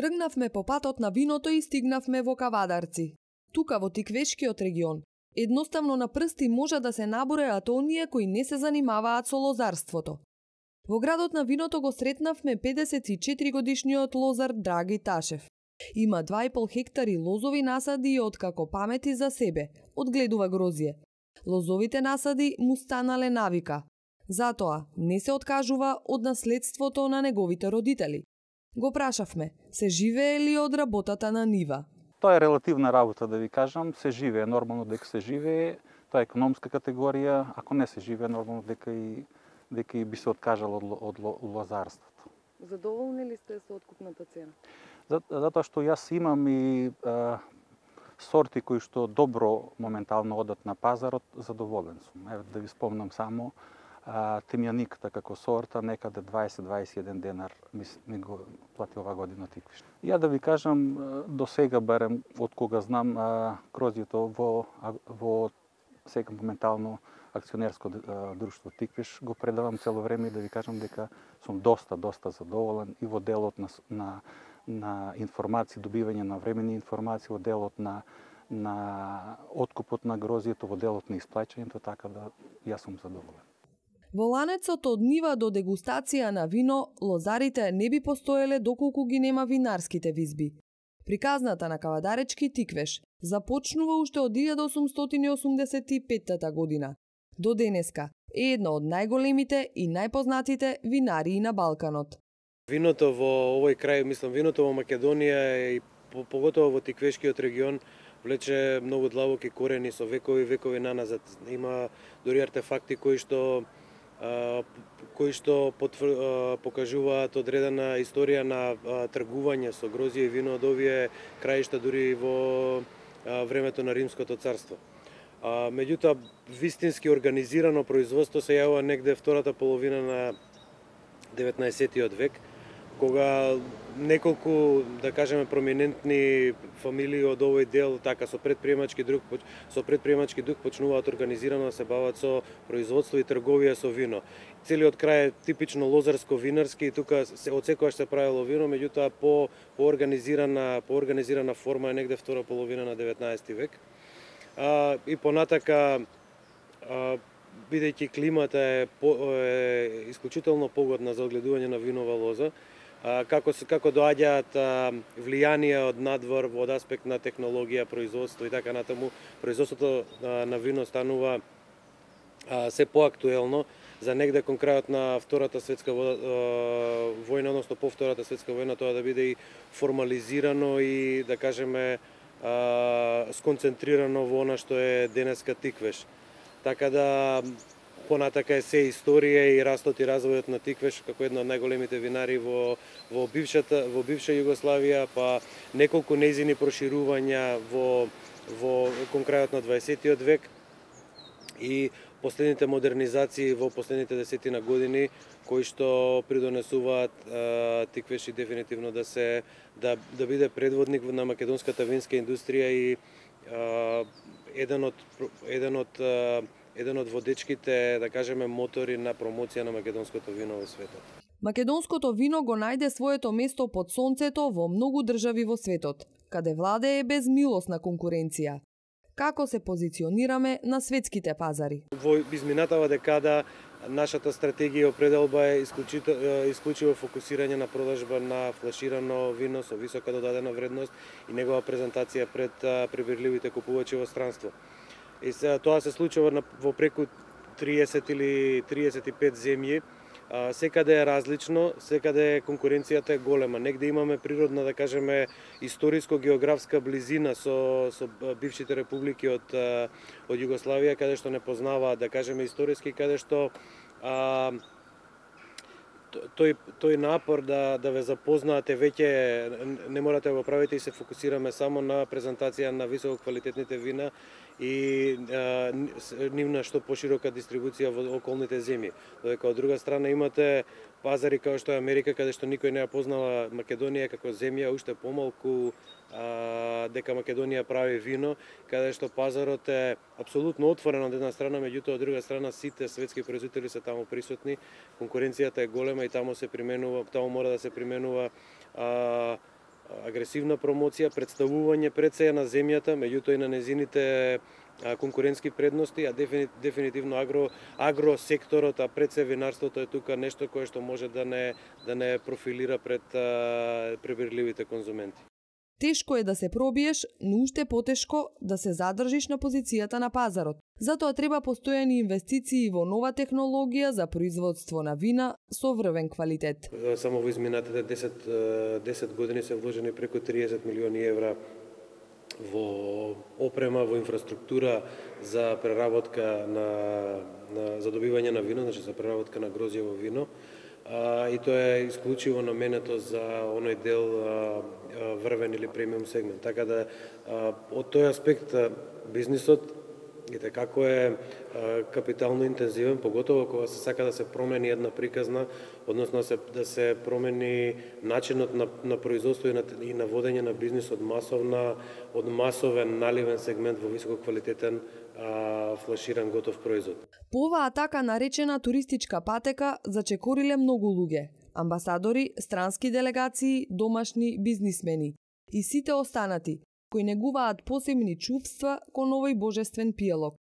Тргнавме по патот на виното и стигнавме во Кавадарци. Тука во Тиквешкиот регион, едноставно на прсти може да се набројат оние кои не се занимаваат со лозарството. Во градот на виното го сретнавме 54 годишниот лозар Драги Ташев. Има 2,5 хектари лозови насади и откако памети за себе, одгледува грозје. Лозовите насади му станале навика. Затоа не се откажува од наследството на неговите родители. Го прашавме, се живее ли од работата на нива? Тоа е релативна работа, да ви кажам. Се живее, нормално дека се живее. Тоа е економска категорија. Ако не се живее, нормално дека и би се откажал од лозарството. Задоволни ли сте со откупната цена? Затоа што јас имам и сорти кои што добро моментално одат на пазарот, задоволен сум. Еве да ви спомнам само темјаниката како сорта, некаде 20-21 денар ми го плати ова година Тиквиш. Ја да ви кажам, до сега барем од кога знам грозјето во сега моментално акционерско друштво Тиквиш го предавам цело време и да ви кажам дека сум доста задоволен и во делот на информации, добивање на времени информации, во делот на откупот на грозјето, во делот на исплаќањето, така да јас сум задоволен. Во ланецот од нива до дегустација на вино, лозарите не би постоеле доколку ги нема винарските визби. Приказната на Кавадаречки Тиквеш започнува уште од 1885 година. До денеска е една од најголемите и најпознатите винарии на Балканот. Виното во овој крај, мислам, виното во Македонија и поготово во Тиквешкиот регион влече многу длабоки корени со векови наназад. Има дури артефакти кои што покажуваат одредена историја на тргување со грозје и вино од овие краишта дури во времето на Римското царство. Меѓутоа, вистински организирано производство се јавува негде втората половина на 19. век, кога неколку, да кажеме, проминентни фамилии од овој дел, така со предприемачки дух почнуваат организирано да се бават со производство и трговија со вино. Целиот крај е типично лозарско-винарски и тука од секогаш се правело вино, меѓутоа по организирана форма е негде втора половина на 19. век. И понатака, бидејќи климата е исклучително погодна за одгледување на винова лоза, како доаѓаат влијанија од надвор од аспект на технологија, производство и така натаму, производството на вино станува се поактуелно за негде кон крајот на Втората светска војна, односно по Втората светска војна, тоа да биде и формализирано и, да кажеме, сконцентрирано во она што е денеска Тиквеш. Така да понатака е се историја и растот и развојот на Тиквеш како една од најголемите винари во бивша Југославија, па неколку нејзини проширувања во кон крајот на 20. век и последните модернизации во последните десетина години кои што придонесуваат Тиквеш дефинитивно да биде предводник на македонската винска индустрија и еден од водечките, да кажеме, мотори на промоција на македонското вино во светот. Македонското вино го најде своето место под сонцето во многу држави во светот, каде владее безмилосна конкуренција. Како се позиционираме на светските пазари? Во изминатава декада нашата стратегија определба е исклучиво фокусирање на продажба на флаширано вино со висока додадена вредност и негова презентација пред прибирливите купувачи во странство. И тоа се случува во преку 30 или 35 земји. Секаде е различно, секаде конкуренцијата е голема. Негде имаме природна, да кажеме, историско-географска близина со бившите републики од Југославија, каде што не познаваат, да кажеме, историски, каде што тој напор да ве запознаате веќе не морате да го правите и се фокусираме само на презентација на висококвалитетните вина и нивна што поширока дистрибуција во околните земји. Додека од друга страна имате пазари како што е Америка, каде што никој не ја познава Македонија како земја, уште помалку дека Македонија прави вино, каде што пазарот е апсолутно отворен од една страна, меѓутоа од друга страна сите светски производители се таму присутни, конкуренцијата е голема и таму мора да се применува агресивна промоција, представување пред се на земјата, меѓутоа и на незините конкурентски предности, а дефинитивно агросекторот, а пред се винарството е тука нешто кое што може да не профилира пред пребирливите конзументи. Тешко е да се пробиеш, но уште потешко да се задржиш на позицијата на пазарот. Затоа треба постојани инвестиции во нова технологија за производство на вина со врвен квалитет. Само во изминатите 10 години се вложени преку 30 милиони евра во опрема, во инфраструктура за преработка за добивање на вино, значи за преработка на грозјево вино. И тоа е исклучиво наменето за оној дел врвен или премиум сегмент. Така да од тој аспект бизнисот како е капитално интензивен, поготово кога се сака да се промени една приказна, односно да се промени начинот на производство и на водење на бизнис од масовен наливен сегмент во висококвалитетен флаширан готов производ. По оваа така наречена туристичка патека зачекориле многу луѓе, амбасадори, странски делегации, домашни бизнисмени и сите останати кои негуваат посебни чувства кон овој божествен пијалок.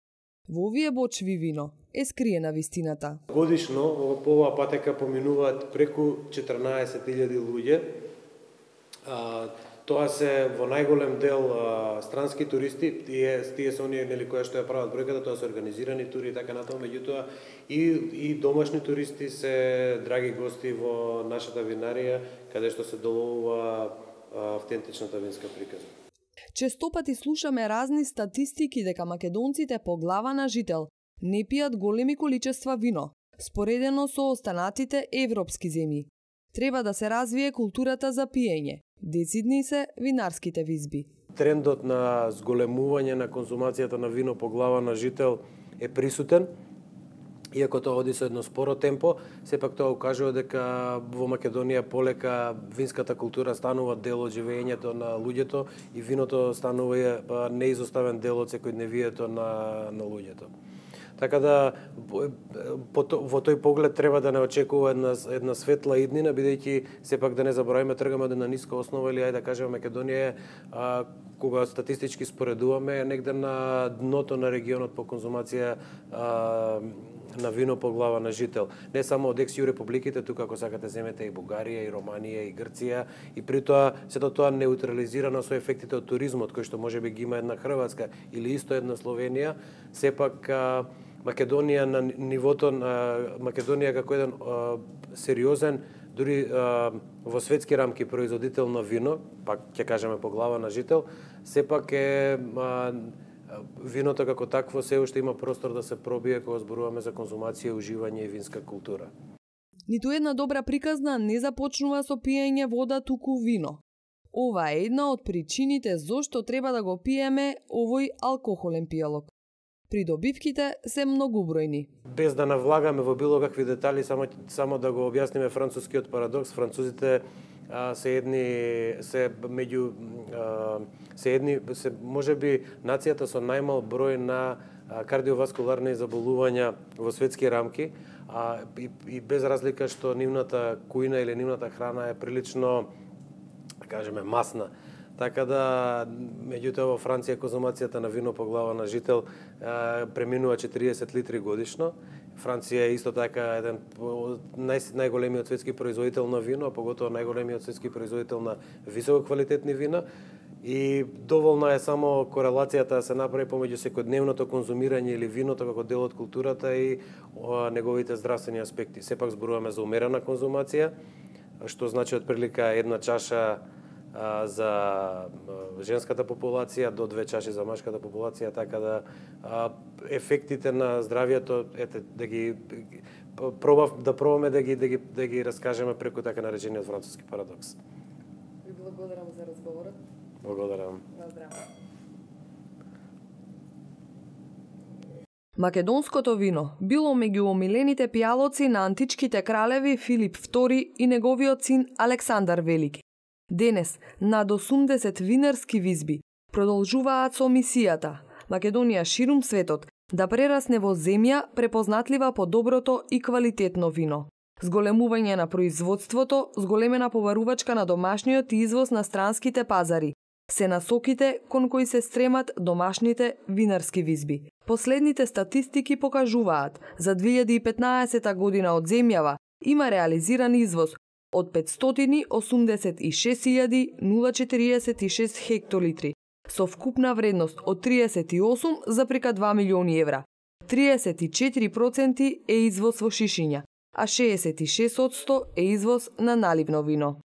Во овие бочви вино е скриена вистината. Годишно по оваа патека поминуваат преку 14.000 луѓе. Тоа се во најголем дел странски туристи, тие се оние кои што ја прават бројката, тоа се организирани тури и така натаму, меѓутоа и домашни туристи се драги гости во нашата винарија, каде што се доловува автентичната винска приказна. Честопати слушаме разни статистики дека македонците по глава на жител не пијат големи количества вино, споредено со останатите европски земји. Треба да се развие културата за пиење. Децидни се винарските визби. Трендот на зголемување на конзумацијата на вино по глава на жител е присутен. Иако тоа оди со едно споро темпо, сепак тоа укажува дека во Македонија полека винската култура станува дел од живењето на луѓето и виното станува неизоставен дел од секојдневието на луѓето. Така да во тој поглед треба да не очекува една светла иднина, бидејќи сепак да не забораваме тргаме на ниска основа или ајде да кажеме Македонија кога статистички споредуваме негде на дното на регионот по конзумација на вино по глава на жител. Не само од екс-ју републиките, тука ако сакате земете и Бугарија, и Романија, и Грција, и при тоа сето тоа неутрализирано со ефектите од туризмот, кој што можеби ги има една Хрватска или исто една Словенија, сепак Македонија на нивото на Македонија како еден сериозен, дури во светски рамки производител на вино, пак ќе кажеме по глава на жител, сепак е виното како такво се уште има простор да се пробие кога зборуваме за конзумација, уживање и винска култура. Ниту една добра приказна не започнува со пиење вода, туку вино. Ова е една од причините зошто треба да го пиеме овој алкохолен пијалок. Придобивките се многубројни. Без да навлагаме во било какви детали, само да го објасниме францускиот парадокс. Французите се можеби нацијата со најмал број на кардиоваскуларни заболувања во светски рамки, и без разлика што нивната кујна или нивната храна е прилично, да кажеме, масна. Така да, меѓутоа во Франција конзумацијата на вино по глава на жител преминува 40 литри годишно. Франција е исто така еден најголемиот светски производител на вино, а поготово најголемиот светски производител на висококвалитетни вина. И доволна е само корелацијата да се направи помеѓу секојдневното конзумирање или виното како дел од културата и неговите здравствени аспекти. Сепак зборуваме за умерена конзумација, што значи отприлика една чаша за женската популација до 2 чаши за машката популација, така да ефектите на здравјето пробаме да ги раскажеме преку така наречениот француски парадокс. Ви благодарам за разговорот. Благодарам. Македонското вино било меѓу омилените пијалоци на античките кралеви Филип II и неговиот син Александар Велики. Денес, над 80 винарски визби продолжуваат со мисијата Македонија ширум светот да прерасне во земја препознатлива по доброто и квалитетно вино. зголемување на производството, зголемена побарувачка на домашниот извоз на странските пазари, се насоките кон кои се стремат домашните винарски визби. Последните статистики покажуваат, за 2015 година од земјава има реализиран извоз од 586.046 хектолитри, со вкупна вредност од 38,2 милиони евра. 34% е извоз во шишиња, а 66% е извоз на наливно вино.